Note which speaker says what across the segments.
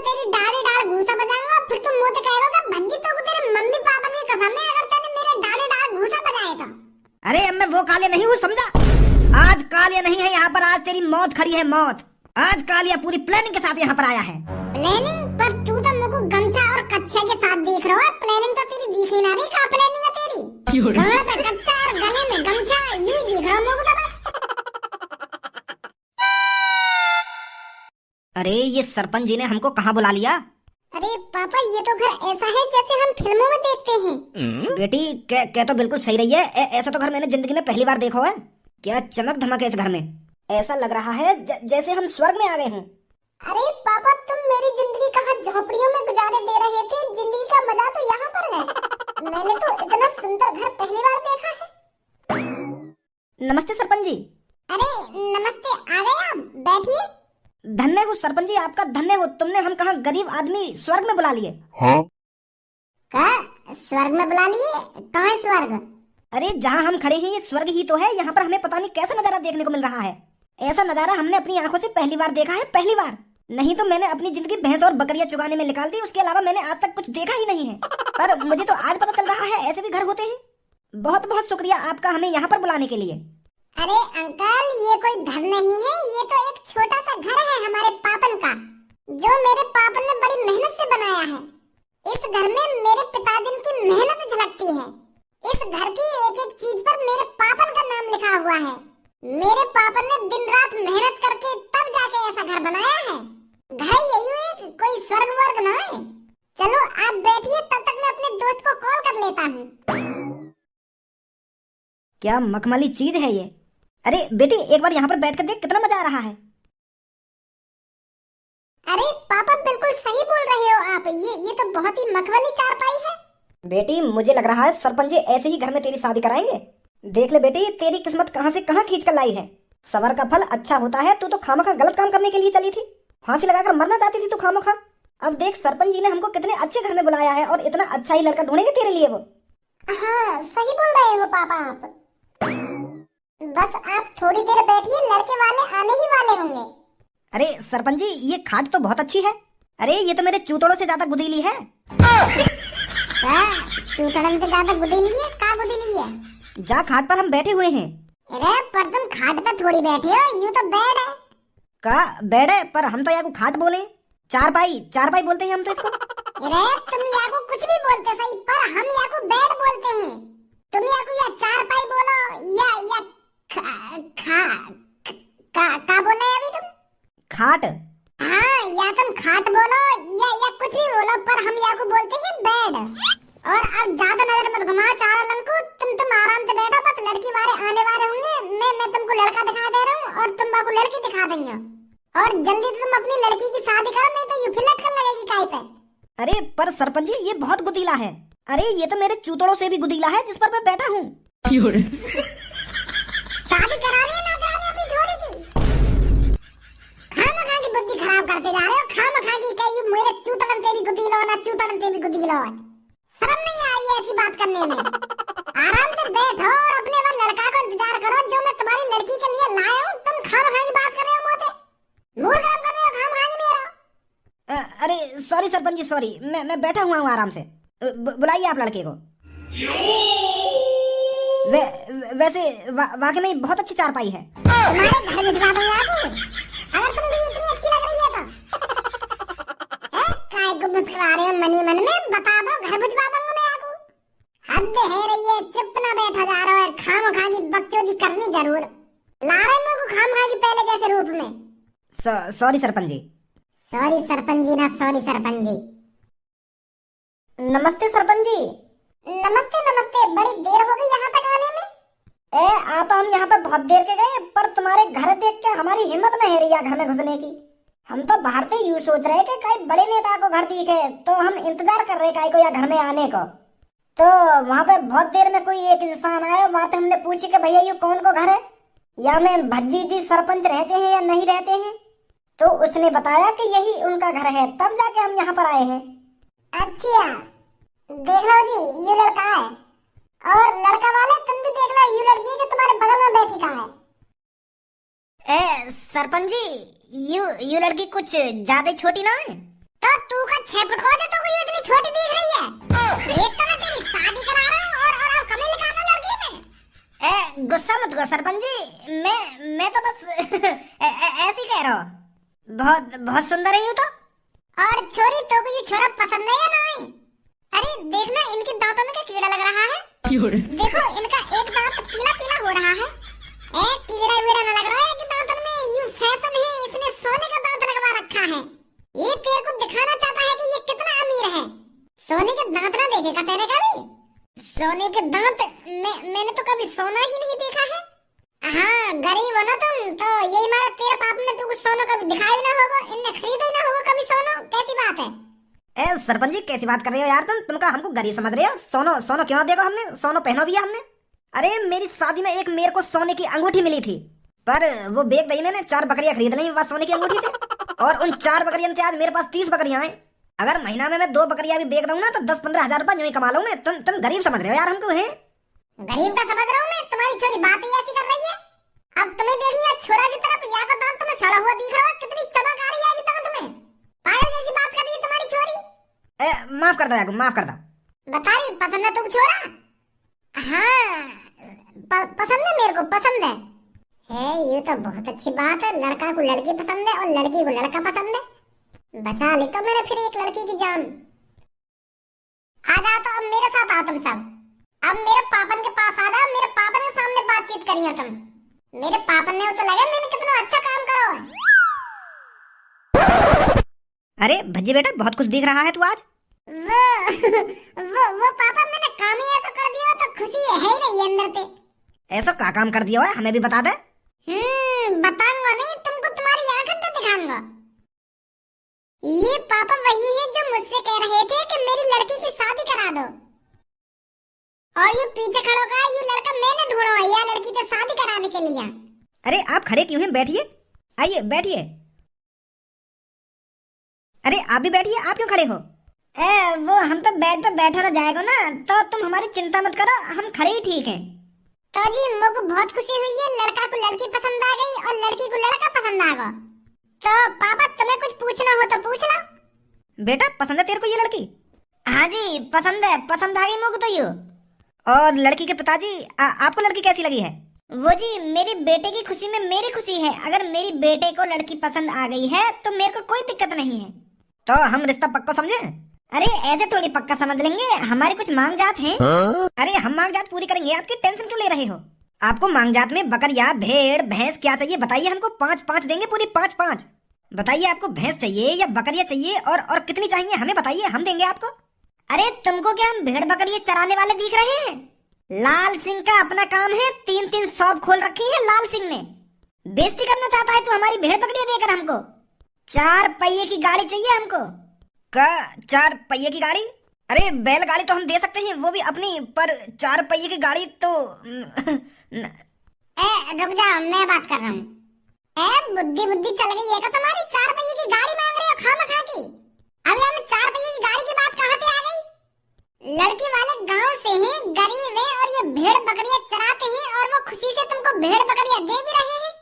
Speaker 1: तेरी डाली डाल घूसा बजाऊंगा, फिर तुम मुंह से कहोगे भज्जी तो तेरे मम्मी पापा की कसम है अगर तूने मेरे डाली डाल घूसा बजाए तो।
Speaker 2: अरे अब मैं वो कालिया नहीं हूँ, समझा? आज कालिया नहीं है यहाँ पर, आज तेरी मौत खड़ी है, मौत। आज कालिया पूरी प्लानिंग के साथ यहाँ पर आया है।
Speaker 1: प्लानिंग? पर तू तो मुझको गमछा और कच्छा के साथ देख रहा है, प्लानिंग तो तेरी दिख ही ना रही। कहाँ प्लानिंग है तेरी? गले पे कच्छा और गले में गमछा, यूं ही दिख रहा मुझको तो बस।
Speaker 2: अरे ये सरपंच जी ने हमको कहाँ बुला लिया?
Speaker 1: अरे पापा ये तो घर ऐसा है जैसे हम फिल्मों में देखते हैं।
Speaker 2: बेटी कह तो बिल्कुल सही रही है। ऐसा तो घर मैंने जिंदगी में पहली बार देखा है। क्या चमक धमक है इस घर में, ऐसा लग रहा है जैसे हम स्वर्ग में आ गए हों।
Speaker 1: अरे पापा तुम मेरी जिंदगी कहाँ झोपड़ियों में गुजारे दे रहे थे, जिंदगी का मजा तो यहाँ पर है। मैंने तो इतना सुंदर घर पहली बार देखा है।
Speaker 2: नमस्ते सरपंच जी।
Speaker 1: अरे नमस्ते, आ गए आप, बैठिए।
Speaker 2: धन्य हो सरपंच जी, आपका धन्य हो। तुमने हम कहाँ गरीब आदमी स्वर्ग में बुला लिए।
Speaker 3: हाँ?
Speaker 1: कहा स्वर्ग में बुला लिए? कहाँ है स्वर्ग?
Speaker 2: अरे जहाँ हम खड़े हैं ये स्वर्ग ही तो है। यहाँ पर हमें पता नहीं कैसा नजारा देखने को मिल रहा है। ऐसा नजारा हमने अपनी आंखों से पहली बार देखा है, पहली बार। नहीं तो मैंने अपनी जिंदगी भैंस और बकरियां चुगाने में निकाल दी, उसके अलावा मैंने आज तक कुछ देखा ही नहीं है। पर मुझे तो आज पता चल रहा है ऐसे भी घर होते हैं। बहुत बहुत शुक्रिया आपका हमें यहाँ पर बुलाने के लिए।
Speaker 1: अरे अंकल ये कोई घर नहीं है, ये तो एक छोटा सा घर है हमारे पापन का, जो मेरे पापन ने बड़ी मेहनत से बनाया है। इस घर में मेरे पिताजी की मेहनत झलकती है। इस घर की एक एक चीज पर मेरे पापन का नाम लिखा हुआ है। मेरे पापन ने दिन रात मेहनत करके तब जाके ऐसा घर बनाया है। घर यही है, कोई स्वर्ग वर्ग ना है। चलो आप बैठिए, तब तक मैं अपने दोस्त को कॉल कर लेता हूँ।
Speaker 2: क्या मखमली चीज है ये। अरे बेटी एक बार यहाँ पर बैठ कर देख, कितना मजा आ रहा है।
Speaker 1: अरे पापा बिल्कुल सही बोल रहे हो आप, ये तो बहुत ही मखमली चारपाई है।
Speaker 2: बेटी मुझे लग रहा है सरपंच जी ऐसे ही घर में तेरी शादी कराएंगे। देख ले बेटी तेरी किस्मत कहाँ से कहाँ खींच कर लाई है। सबर का फल अच्छा होता है। तू तो खामखा गलत काम करने के लिए चली थी, फांसी लगाकर मरना चाहती थी तू खामखा। अब देख सरपंच जी ने हमको कितने अच्छे घर में बुलाया है और इतना अच्छा ही लड़का ढूंढेंगे तेरे लिए वो।
Speaker 1: हाँ सही बोल रहे हो पापा आप। बस आप थोड़ी देर बैठिए, लड़के वाले आने ही वाले होंगे।
Speaker 2: अरे सरपंच जी ये खाट तो बहुत अच्छी है। अरे ये तो मेरे चूतड़ों से ज्यादा गुदीली है।
Speaker 1: चूतड़न से ज्यादा गुदीली है? का गुदीली है?
Speaker 2: जा खाट पर हम बैठे हुए हैं।
Speaker 1: अरे पर तुम खाट पर थोड़ी बैठे हो, यूं तो बेड है।
Speaker 2: का बेड है? पर हम तो यहाँ को खाट बोले, चारपाई बोलते हैं हम तो इसको।
Speaker 1: अरे तुम यहाँ को कुछ भी बोलते सही, पर हम यहाँ को बेड बोलते हैं। तुम यहाँ को या चारपाई बोलो या का बोल रहे अभी तुम?
Speaker 2: खाट।
Speaker 1: हाँ या तुम खाट बोलो या कुछ भी बोलो, पर हम यहाँ को बोलते हैं बेड। और अब ज्यादा नजर मत घुमाओ चारों लंको, तुम आराम से बैठो, बस लड़की वाले आने वाले होंगे। मैं तुमको लड़का दिखा दे रहा हूँ और तुम बाको लड़की दिखा देंगे। और जल्दी से तुम अपनी लड़की की शादी करो, नहीं तो यूं फिलट कर लगेगी काई पे।
Speaker 2: अरे पर सरपंच जी ये बहुत गुदीला है। अरे ये तो मेरे चूतड़ों से भी गुदीला है जिस पर मैं बैठा हूँ।
Speaker 1: शादी करानी है ना करानी अपनी छोरी की? खामखा की बुद्धि खराब करते जा रहे हो। खामखा की कहीं मेरे चूतड़न से भी गुदीलो ना चूतड़न से भी गुदीलो। शर्म नहीं आई ऐसी बात करने में? आराम से बैठो और अपने वो लड़का को इंतजार करो जो मैं तुम्हारी लड़की के लिए लाया हूँ। तुम खामखा की बात कर रहे हो, मोते मूड खराब कर रहे हो खामखा की मेरा।
Speaker 2: अरे सॉरी सरपंच जी सॉरी, मैं बैठा हुआ हूँ आराम से। बुलाइए आप लड़के को। वैसे वाकई में बहुत अच्छी चारपाई है।
Speaker 1: तुम्हारे घर भिजवा दूंगा आपको, अगर तुमको इतनी अच्छी लग रही है तो। काय को मुस्कुरा रहे हो मनी मन में? बता दो, घर भिजवा दूंगा मैं आपको। हद है रही है, चुप ना बैठा जा रहा है। खामखा की बकचोदी करनी जरूर। ला रहे मेरे को खामखा की पहले जैसे रूप में।
Speaker 2: सॉरी सरपंच जी।
Speaker 1: सॉरी सरपंच जी ना सॉरी सरपंच जी।
Speaker 2: नमस्ते सरपंच जी।
Speaker 1: नमस्ते नमस्ते, बड़ी देर हो गई यहाँ तक आने में।
Speaker 2: आ तो हम यहाँ पर बहुत देर के गए, पर तुम्हारे घर देख के हमारी हिम्मत नहीं रही घर में घुसने की। हम तो बाहर से यूं सोच रहे कि कई बड़े नेता को घर दिखे, तो हम इंतजार कर रहे कई को या घर में आने को। तो वहाँ पे बहुत देर में कोई एक इंसान आया, वहाँ से हमने पूछी कि भैया ये कौन को घर है, या में भज्जी जी सरपंच रहते हैं या नहीं रहते हैं। तो उसने बताया कि यही उनका घर है, तब जाके हम यहाँ पर आए हैं।
Speaker 1: अच्छा देख लो जी, ये लड़का है, और लड़का वाले तुम भी देख लो, ये लड़की है जो तुम्हारे बगल में बैठी कहाँ है।
Speaker 2: सरपंच जी यू लड़की कुछ ज्यादा छोटी ना है?
Speaker 1: तो तू का 6 फुट का हो तो ये इतनी छोटी दिख रही है। एक तो मैं तेरी शादी करा रहा हूँ और अब कमी निकालना लड़की में।
Speaker 2: गुस्सा मत करो सरपंच जी, मैं तो बस ऐसे ही कह रहा हूँ। बहुत बहुत सुंदर है यूं तो।
Speaker 1: और छोरी तो ये छोरा पसंद है या नहीं? अरे देखना इनके दांतों में क्या कीड़ा लग रहा है। देखो इनका एक दांत पीला पीला हो रहा है। कीड़ा वीड़ा न लग रहा है कि दांतों में यूं फैशन है, इसने सोने का दांत लगवा रखा है। ये तेरे को दिखाना चाहता है कि ये कितना अमीर है। सोने के दांत ना देखेगा तेरे कभी? सोने के दांत मैंने तो कभी सोना ही नहीं देखा है। हाँ गरीब हो ना तुम, तो यही मारा तेरे पाप ने तुमको सोना कभी दिखाई ना होगा, इनने खरीदा ही ना होगा कभी सोना। कैसी बात है?
Speaker 2: सरपंच जी कैसी बात कर रहे हो यार तुम का हमको गरीब समझ रहे हो? सोनो सोनो क्यों ना देखो, हमने सोनो पहनो भी है हमने। अरे मेरी शादी में एक मेरे को सोने की अंगूठी मिली थी, पर वो बेच दी मैंने। 4 बकरियां खरीद ली बस सोने की अंगूठी थी, और उन 4 बकरियों से आज मेरे पास 30 बकरियां हैं। अगर महीना में मैं 2 बकरियां भी बेच दूं ना तो 10-15 हजार रुपए यूं ही कमा लूं मैं। तुम गरीब समझ रहे हो यार हमको? है
Speaker 1: गरीब का समझ रहा हूँ मैं, तुम्हारी छोरी बात ही ऐसी कर रही है। अब तुम्हें देख लिया छोरा की तरफ, या का दांत तुम्हें सड़ा हुआ दिख रहा है, कितनी चमक आ रही है अभी तक तुम्हें। पागल जैसी बात कर रही है तुम्हारी छोरी।
Speaker 2: माफ कर दो यार, माफ कर दो।
Speaker 1: बता रही पसंद है तुम छोरा? हाँ पसंद है, मेरे को पसंद है। ये तो बहुत अच्छी बात है, लड़का को लड़की पसंद है और लड़की को लड़का पसंद है। बचा ली तो मैंने फिर एक लड़की की जान। आ जाओ तो अब मेरे साथ आओ तुम सब। अब मेरे पापन के पास आ जाओ, मेरे पापन के सामने बातचीत करिए तुम। मेरे पापन ने तो लगा मैंने कितना अच्छा काम करो है।
Speaker 2: अरे भज्जी बेटा बहुत कुछ दिख रहा है तू आज।
Speaker 1: वो पापा मैंने काम ही ऐसा कर दिया तो खुशी है ही नहीं अंदर पे।
Speaker 2: ऐसा क्या काम कर दिया है हमें भी बता दे।
Speaker 1: बताऊंगा नहीं तुमको, तुम्हारी आंखें तो दिखाऊंगा। ये पापा वही है जो मुझसे कह रहे थे कि मेरी लड़की की शादी करा दो, और ये पीछे खड़ा का ये लड़का मैंने ढूंढा है या लड़की से शादी कराने के लिए।
Speaker 2: अरे आप खड़े क्यों हैं? बैठिए, आइए बैठिए। अरे आप भी बैठिए, आप क्यों खड़े हो? वो हम तो बेड पे बैठा रह जाएगा ना, तो तुम हमारी चिंता मत करो, हम खड़े ही ठीक हैं।
Speaker 1: तो जी मुझको बहुत खुशी हुई है, लड़का को लड़की पसंद आ गई और लड़की को लड़का पसंद आ गया। तो पापा तुम्हें कुछ पूछना हो तो पूछ लो।
Speaker 2: बेटा पसंद है तेरे को ये लड़की? हाँ जी पसंद है, पसंद आ गई मुझको तो ये। और लड़की के पिताजी आपको लड़की कैसी लगी है? वो जी मेरे बेटे की खुशी में मेरी खुशी है। अगर मेरी बेटे को लड़की पसंद आ गई है तो मेरे को कोई दिक्कत नहीं है। तो हम रिश्ता पक्का समझे? अरे ऐसे थोड़ी पक्का समझ लेंगे, हमारी कुछ मांग जात है। अरे हम मांग जात पूरी करेंगे, आपकी टेंशन क्यों ले रहे हो? आपको मांग जात में बकरिया भेड़ भैंस क्या चाहिए बताइए हमको। 5-5 देंगे, पूरी 5-5। बताइए आपको भैंस चाहिए या बकरिया चाहिए, और कितनी चाहिए हमें बताइए, हम देंगे आपको। अरे तुमको क्या हम भेड़ बकरिया चराने वाले दिख रहे हैं? लाल सिंह का अपना काम है, 3-3 शॉप खोल रखी है लाल सिंह ने। बेइज्जती करना चाहता है तू हमारी भेड़ बकरिया देकर हमको? 4 पहिए की गाड़ी चाहिए हमको। का 4 पहिए की गाड़ी? अरे बैलगाड़ी तो हम दे सकते हैं, वो भी अपनी, पर 4 पहिए की गाड़ी तो
Speaker 1: रुक जाओ मैं बात कर रहा हूँ। बुद्धि चल गई है क्या तुम्हारी? 4 पहिए की गाड़ी मांग रहे हो खामखा की? अब हमें 4 पहिए की गाड़ी की बात कहाँ से आ गई? लड़की वाले गांव से हैं, गरीब हैं, और ये भेड़ बकरियां चराते हैं, और वो खुशी से तुमको भेड़ बकरियां दे भी रहे हैं,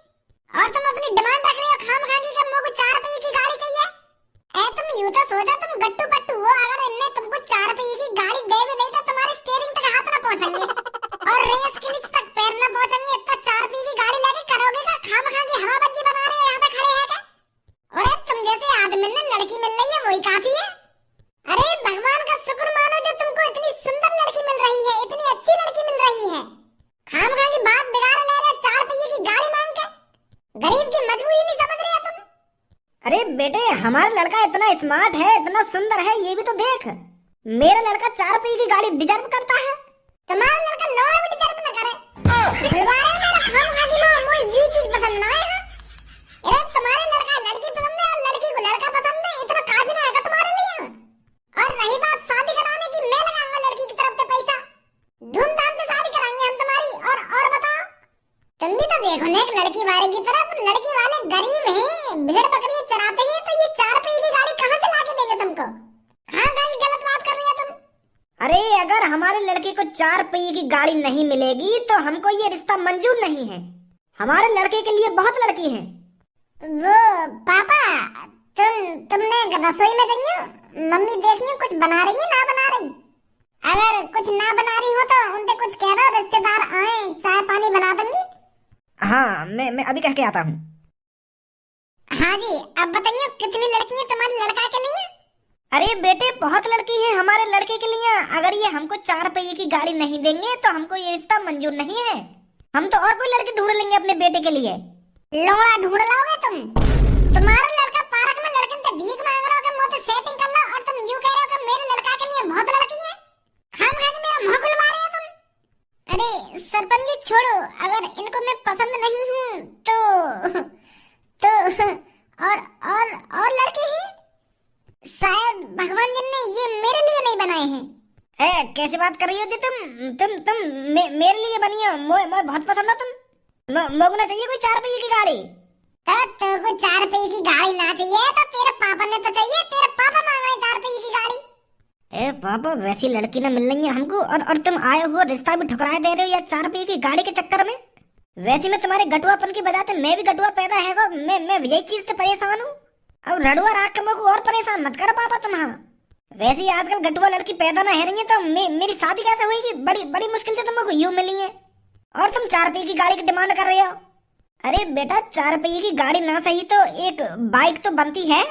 Speaker 1: और तुम अपनी डिमांड रख रहे हो खामखा की कि मुझको 4 पहिए की गाड़ी चाहिए। तुम यूं तो सोचो तुम गट्टू पट्टू हो, अगर इनने तुमको 4 पहिए की गाड़ी दे भी नहीं तो तुम्हारे स्टीयरिंग तक हाथ न पहुंचेंगे और रेस के नीचे तक पैर न पहुंचेंगे। तो 4 पहिए की गाड़ी लेके करोगे क्या? खामखा की हवाबाजी बना रहे हो यहाँ पे खड़े हैं क्या? और तुम जैसे आदमी ने लड़की मिल रही है वही काफी है। अरे भगवान का शुक्र मानो जो तुमको इतनी सुंदर लड़की मिल रही है, इतनी अच्छी लड़की मिल रही है। खामखा की बात बिगाड़ ले रहे 4 पहिए की गाड़ी मांग के। गरीब की मजबूरी नहीं समझ रहे तुम?
Speaker 2: अरे बेटे हमारा लड़का इतना स्मार्ट है, इतना सुंदर है, ये भी तो देख। मेरा लड़का 4 पहिए की गाड़ी डिजर्व करता है।
Speaker 1: तुम्हारा लड़का लोहा भी डिजर्व न करे। दोबारा मेरा खामखा की मां ये चीज पसंद ना है। अरे तुम्हारे लड़का लड़की पसंद है और लड़की को लड़का पसंद है, इतना काफी ना है तुम्हारे लिए? और रही बात शादी कराने की, मैं लगाऊंगा लड़की की तरफ से पैसा, धूमधाम से शादी कराएंगे हम तुम्हारी। और बताओ तुम भी तो देखो ना एक लड़की वाले की तरफ, लड़की वाले गरीब हैं, भेड़ बकरी चराते हैं, तो ये 4 पहिए की गाड़ी कहाँ से लाके देंगे तुमको? हाँ भाई गलत बात कर रही हो तुम।
Speaker 2: अरे अगर हमारे लड़के को 4 पहिए की गाड़ी नहीं मिलेगी तो हमको ये रिश्ता मंजूर नहीं है। हमारे लड़के के लिए बहुत लड़की है।
Speaker 1: वो पापा तुमने रसोई में जाइयो, मम्मी देखियो कुछ बना रही है ना बना रही। अगर कुछ ना बना रही हो तो उनसे कुछ कह दो, रिश्तेदार आए चाय पानी बना दूंगी।
Speaker 2: हाँ मैं अभी कह के आता हूँ।
Speaker 1: हाँ जी, अब बताइए कितनी लड़की है तुम्हारी लड़का के लिए?
Speaker 2: अरे बेटे बहुत लड़की है हमारे लड़के के लिए। अगर ये हमको 4 पहिए की गाड़ी नहीं देंगे तो हमको ये रिश्ता मंजूर नहीं है। हम तो और कोई लड़की ढूंढ लेंगे अपने बेटे के लिए।
Speaker 1: लोड़ा ढूंढ लाओगे तुम? तुम्हारा लड़का पार्क में लड़कन से भीख मांग रहा हो कि मुझसे सेटिंग कर लो, और तुम यूं कह रहे हो कि मेरे लड़का के लिए बहुत लड़की है। खाम खा के मेरा मुंह खुलवा रहे हो तुम। अरे सरपंच जी छोड़ो, अगर इनको मैं पसंद नहीं हूँ तो और लड़के हैं, शायद भगवान जी ने ये मेरे लिए नहीं बनाए हैं।
Speaker 2: कैसी बात कर रही हो जी तुम मेरे लिए बनी हो। मोए बहुत पसंद हो तुम। मोगू ना चाहिए कोई 4 पहिए की गाड़ी।
Speaker 1: तो को 4 पहिए की गाड़ी ना चाहिए तो तेरे पापा ने तो चाहिए। तेरे पापा मांग रहे 4 पहिए की गाड़ी।
Speaker 2: पापा वैसी लड़की ना मिल रही है हमको, और तुम आए हो रिश्ता भी ठुकराए दे रहे हो या 4 पहिए की गाड़ी के चक्कर में। वैसे में तुम्हारे गटुआपन की वजह से मैं भी गटुआ पैदा है वो। मैं यही चीज से परेशान हूँ। अब रडुआ राख के मुझको और परेशान मत करो पापा तुम। हाँ वैसे ही आजकल गटुआ लड़की पैदा ना है रही है तो मेरी शादी कैसे हुई? बड़ी मुश्किल से तुमको यूं मिली है, और तुम 4 पहिए की गाड़ी की डिमांड कर रहे हो। अरे बेटा 4 पहिए की गाड़ी ना सही तो एक बाइक तो बनती है।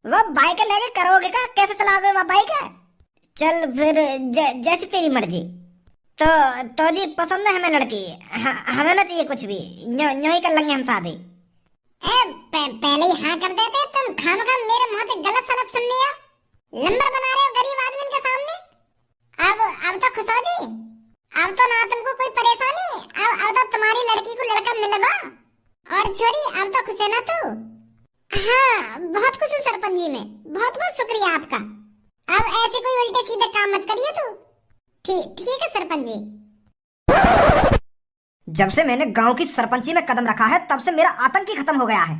Speaker 2: वो बाइक लेके करोगे का? कैसे चलाओगे वो बाइक है? चल फिर जैसी तेरी मर्जी। तो जी पसंद है हमें लड़की। हमें ना चाहिए कुछ भी, यूं ही कर लेंगे हम शादी।
Speaker 1: पहले ही हाँ कर देते। तुम खामखा मेरे मुंह से गलत सलत सुननी हो, नंबर बना रहे हो गरीब आदमी के सामने। अब तो खुश हो जी, अब तो ना तुमको कोई परेशानी। अब तो तुम्हारी लड़की को लड़का मिल गया। और छोरी अब तो खुश है ना तू? हाँ बहुत खुश हूँ सरपंच जी, में बहुत बहुत शुक्रिया आपका। अब ऐसे कोई उल्टे सीधे काम मत करिए तू। ठीक है सरपंच जी।
Speaker 2: जब से मैंने गांव की सरपंची में कदम रखा है तब से मेरा आतंक ही खत्म हो गया है।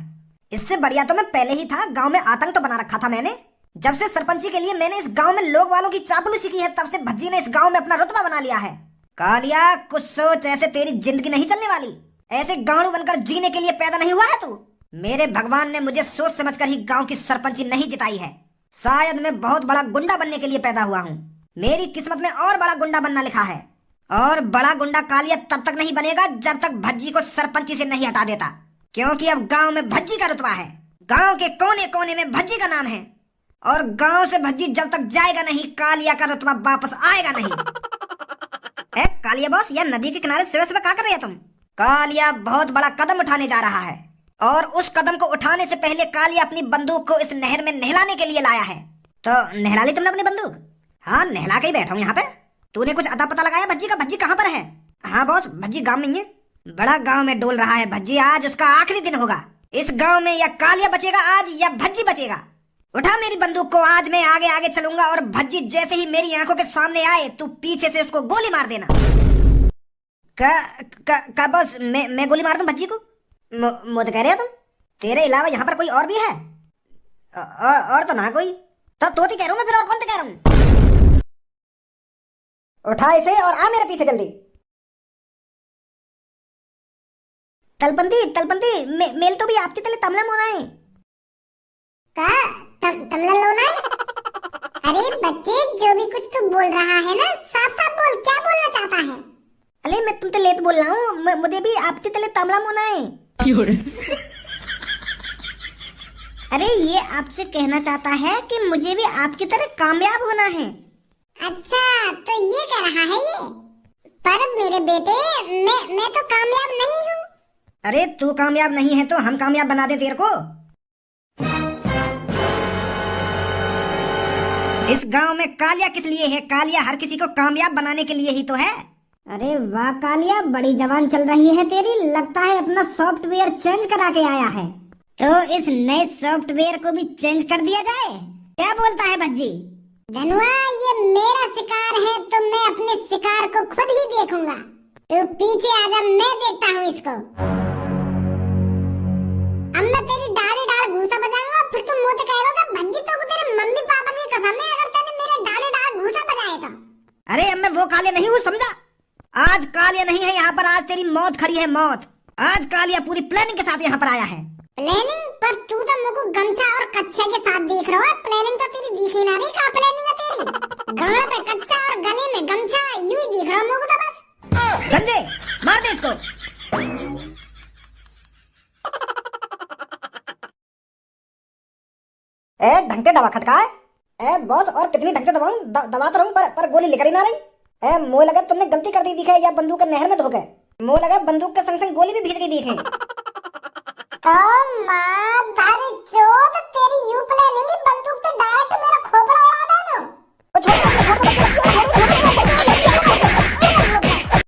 Speaker 2: इससे बढ़िया तो मैं पहले ही था। गांव में आतंक तो बना रखा था मैंने। जब से सरपंची के लिए मैंने इस गांव में लोग वालों की चापलूसी की है तब से भज्जी ने इस गांव में अपना रुतबा बना लिया है। कालिया कुछ सोच, ऐसे तेरी जिंदगी नहीं चलने वाली। ऐसे गांव बनकर जीने के लिए पैदा नहीं हुआ है तू। मेरे भगवान ने मुझे सोच समझकर ही गांव की सरपंची नहीं जिताई है। शायद मैं बहुत बड़ा गुंडा बनने के लिए पैदा हुआ हूँ। मेरी किस्मत में और बड़ा गुंडा बनना लिखा है। और बड़ा गुंडा कालिया तब तक नहीं बनेगा जब तक भज्जी को सरपंची से नहीं हटा देता, क्योंकि अब गांव में भज्जी का रुतबा है। गांव के कोने कोने में भज्जी का नाम है, और गांव से भज्जी जब तक जाएगा नहीं कालिया का रुतबा वापस आएगा नहीं। कालिया बॉस, यह नदी के किनारे सुबह सुबह क्या कर रहे हो तुम? कालिया बहुत बड़ा कदम उठाने जा रहा है, और उस कदम को उठाने से पहले कालिया अपनी बंदूक को इस नहर में नहलाने के लिए लाया है। तो नहला ली तुमने अपनी बंदूक? हाँ नहला के ही बैठा हूँ यहाँ पे। तूने कुछ अता पता लगाया भज्जी का? भज्जी कहाँ पर है? हाँ बॉस, भज्जी गांव में ही है। बड़ा गांव में डोल रहा है भज्जी। आज उसका आखिरी दिन होगा इस गांव में। या कालिया बचेगा आज या भज्जी बचेगा। उठा मेरी बंदूक को, आज मैं आगे आगे चलूंगा, और भज्जी जैसे ही मेरी आंखों के सामने आए तू पीछे से उसको गोली मार देना। का बॉस, मैं गोली मार दूं भज्जी को? मुझे कह रहे हो तुम? तेरे अलावा यहाँ पर कोई और भी है? और तो ना कोई। तो तोती कह रहा हूँ मैं, फिर और कौन से कह रहा हूँ? उठा इसे और आ मेरे पीछे जल्दी। तलपंती मेल तो भी आपकी तले तमला मोना है
Speaker 1: का तमला लोना है? अरे बच्चे, जो भी कुछ तू बोल रहा है ना साफ साफ बोल, क्या बोलना चाहता है?
Speaker 2: अरे मैं तुमसे लेट बोल रहा हूँ। मुझे भी आपके तले तमला मोना है। अरे ये आपसे कहना चाहता है कि मुझे भी आपकी तरह कामयाब होना है।
Speaker 1: अच्छा तो ये कह रहा है ये? पर मेरे बेटे, मैं तो कामयाब नहीं हूँ।
Speaker 2: अरे तू कामयाब नहीं है तो हम कामयाब बना दे तेरे को। इस गांव में कालिया किस लिए है? कालिया हर किसी को कामयाब बनाने के लिए ही तो है। अरे वाह कालिया, बड़ी जवान चल रही है तेरी। लगता है अपना सॉफ्टवेयर चेंज करा के आया है। तो इस नए सॉफ्टवेयर को भी चेंज कर दिया जाए, क्या बोलता है भज्जी?
Speaker 1: धनुआ, ये मेरा शिकार है तो मैं अपने शिकार को खुद ही देखूंगा। तू पीछे आजा, मैं देखता हूँ इसको। अब मैं तेरी डाली डाल घूसा बजाऊंगा, फिर तुम मुझे कहोगे भज्जी तो तेरे मम्मी पापा की कसम है अगर तूने मेरे डाली डाल घूसा बजाए तो।
Speaker 2: अरे अब मैं वो कालिया नहीं हूँ, समझा? आज कालिया नहीं है यहाँ पर, आज तेरी मौत खड़ी है, मौत। आज कालिया पूरी प्लानिंग के साथ यहाँ पर आया है।
Speaker 1: प्लानिंग? पर तू तो मुझको गमछा और कच्छा के साथ देख रहा है, प्लानिंग तो तेरी दिख ही ना रही। कहाँ प्लानिंग है तेरी? गले पे कच्छा और गले में गमछा, यूं ही दिख रहा है मुझको तो बस।
Speaker 2: गंजे मार दे इसको। ए ढंग से दबा खटका है। ए बॉस और कितनी ढंग से दबाऊं? दबाता रहूं पर गोली निकल ही ना रही। ए मुझे लगा तुमने गलती कर दी दिखे या बंदूक के नहर में धो गए। मुझे लगा बंदूक के संग संग गोली भी भीग गई दिखे।
Speaker 1: Oh my